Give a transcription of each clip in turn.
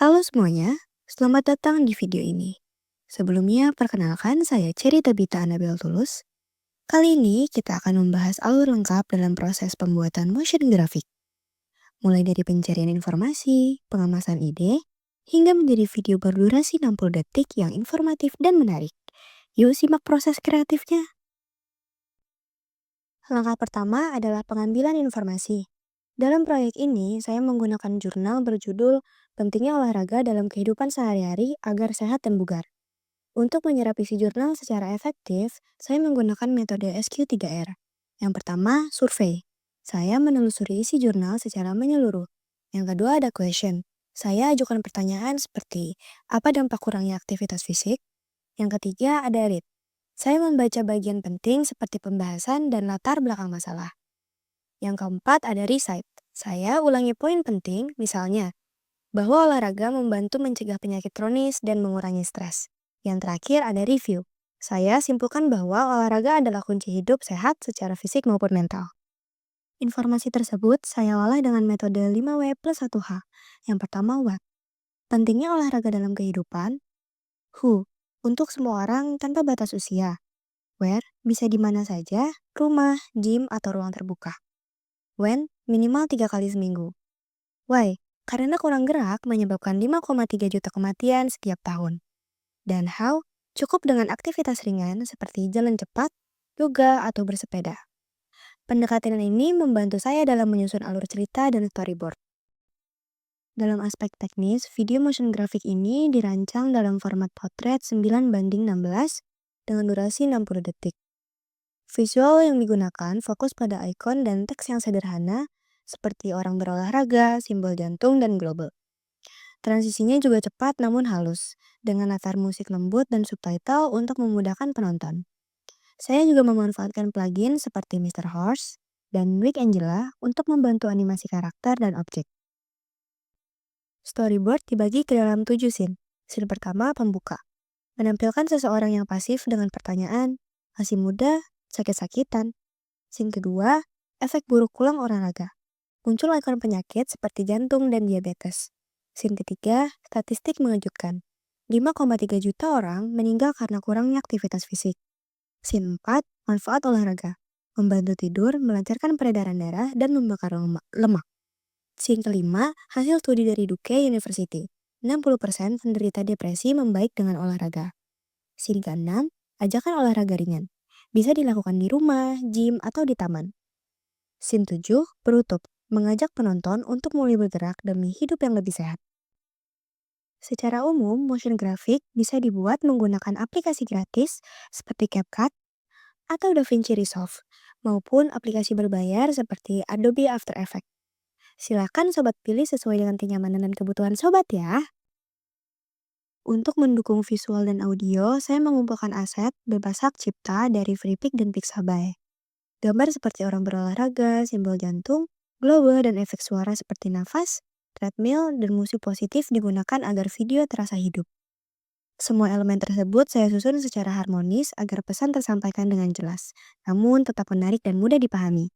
Halo semuanya, selamat datang di video ini. Sebelumnya, perkenalkan saya Cherry Tabita Anabel Tulus. Kali ini kita akan membahas alur lengkap dalam proses pembuatan motion graphic. Mulai dari pencarian informasi, pengemasan ide, hingga menjadi video berdurasi 60 detik yang informatif dan menarik. Yuk simak proses kreatifnya. Langkah pertama adalah pengambilan informasi. Dalam proyek ini, saya menggunakan jurnal berjudul Pentingnya Olahraga dalam Kehidupan Sehari-hari Agar Sehat dan Bugar. Untuk menyerap isi jurnal secara efektif, saya menggunakan metode SQ3R. Yang pertama, survei. Saya menelusuri isi jurnal secara menyeluruh. Yang kedua ada question. Saya ajukan pertanyaan seperti, apa dampak kurangnya aktivitas fisik? Yang ketiga ada read. Saya membaca bagian penting seperti pembahasan dan latar belakang masalah. Yang keempat ada recite. Saya ulangi poin penting, misalnya, bahwa olahraga membantu mencegah penyakit kronis dan mengurangi stres. Yang terakhir ada review. Saya simpulkan bahwa olahraga adalah kunci hidup sehat secara fisik maupun mental. Informasi tersebut saya olah dengan metode 5W plus 1H. Yang pertama what? Pentingnya olahraga dalam kehidupan. Who? Untuk semua orang tanpa batas usia. Where? Bisa di mana saja, rumah, gym, atau ruang terbuka. When? Minimal 3 kali seminggu. Why? Karena kurang gerak menyebabkan 5,3 juta kematian setiap tahun. Dan how? Cukup dengan aktivitas ringan seperti jalan cepat, yoga, atau bersepeda. Pendekatan ini membantu saya dalam menyusun alur cerita dan storyboard. Dalam aspek teknis, video motion graphic ini dirancang dalam format potret 9:16 dengan durasi 60 detik. Visual yang digunakan fokus pada ikon dan teks yang sederhana, seperti orang berolahraga, simbol jantung, dan global. Transisinya juga cepat namun halus, dengan latar musik lembut dan subtitle untuk memudahkan penonton. Saya juga memanfaatkan plugin seperti Mr. Horse dan Wig Angela untuk membantu animasi karakter dan objek. Storyboard dibagi ke dalam 7 scene. Scene pertama, pembuka. Menampilkan seseorang yang pasif dengan pertanyaan, masih muda, sakit-sakitan. Scene kedua, efek buruk pulang olahraga. Muncul ikon penyakit seperti jantung dan diabetes. Scene ketiga, statistik mengejutkan. 5,3 juta orang meninggal karena kurangnya aktivitas fisik. Scene 4, manfaat olahraga. Membantu tidur, melancarkan peredaran darah, dan membakar lemak. Scene kelima, hasil studi dari Duke University. 60% penderita depresi membaik dengan olahraga. Scene ke-6, ajakan olahraga ringan. Bisa dilakukan di rumah, gym, atau di taman. Scene 7, penutup. Mengajak penonton untuk mulai bergerak demi hidup yang lebih sehat. Secara umum, motion graphic bisa dibuat menggunakan aplikasi gratis seperti CapCut atau DaVinci Resolve, maupun aplikasi berbayar seperti Adobe After Effects. Silakan sobat pilih sesuai dengan kenyamanan dan kebutuhan sobat ya. Untuk mendukung visual dan audio, saya mengumpulkan aset bebas hak cipta dari FreePic dan Pixabay. Gambar seperti orang berolahraga, simbol jantung, globe, dan efek suara seperti nafas, treadmill, dan musik positif digunakan agar video terasa hidup. Semua elemen tersebut saya susun secara harmonis agar pesan tersampaikan dengan jelas, namun tetap menarik dan mudah dipahami.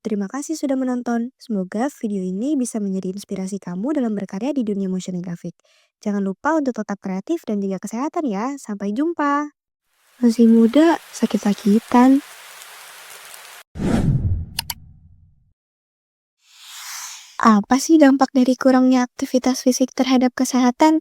Terima kasih sudah menonton. Semoga video ini bisa menjadi inspirasi kamu dalam berkarya di dunia motion graphic. Jangan lupa untuk tetap kreatif dan jaga kesehatan ya. Sampai jumpa. Masih muda, sakit-sakitan. Apa sih dampak dari kurangnya aktivitas fisik terhadap kesehatan?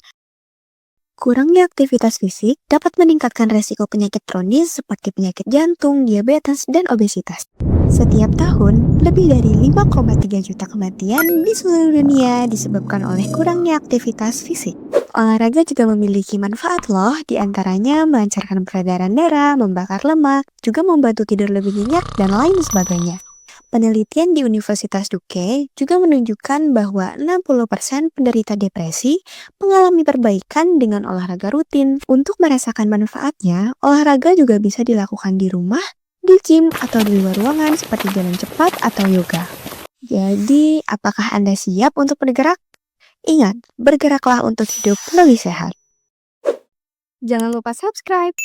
Kurangnya aktivitas fisik dapat meningkatkan resiko penyakit kronis seperti penyakit jantung, diabetes, dan obesitas. Setiap tahun, lebih dari 5,3 juta kematian di seluruh dunia disebabkan oleh kurangnya aktivitas fisik. Olahraga juga memiliki manfaat loh, diantaranya melancarkan peredaran darah, membakar lemak, juga membantu tidur lebih nyenyak, dan lain sebagainya. Penelitian di Universitas Duke juga menunjukkan bahwa 60% penderita depresi mengalami perbaikan dengan olahraga rutin. Untuk merasakan manfaatnya, olahraga juga bisa dilakukan di rumah, di gym, atau di luar ruangan seperti jalan cepat atau yoga. Jadi, apakah Anda siap untuk bergerak? Ingat, bergeraklah untuk hidup lebih sehat. Jangan lupa subscribe.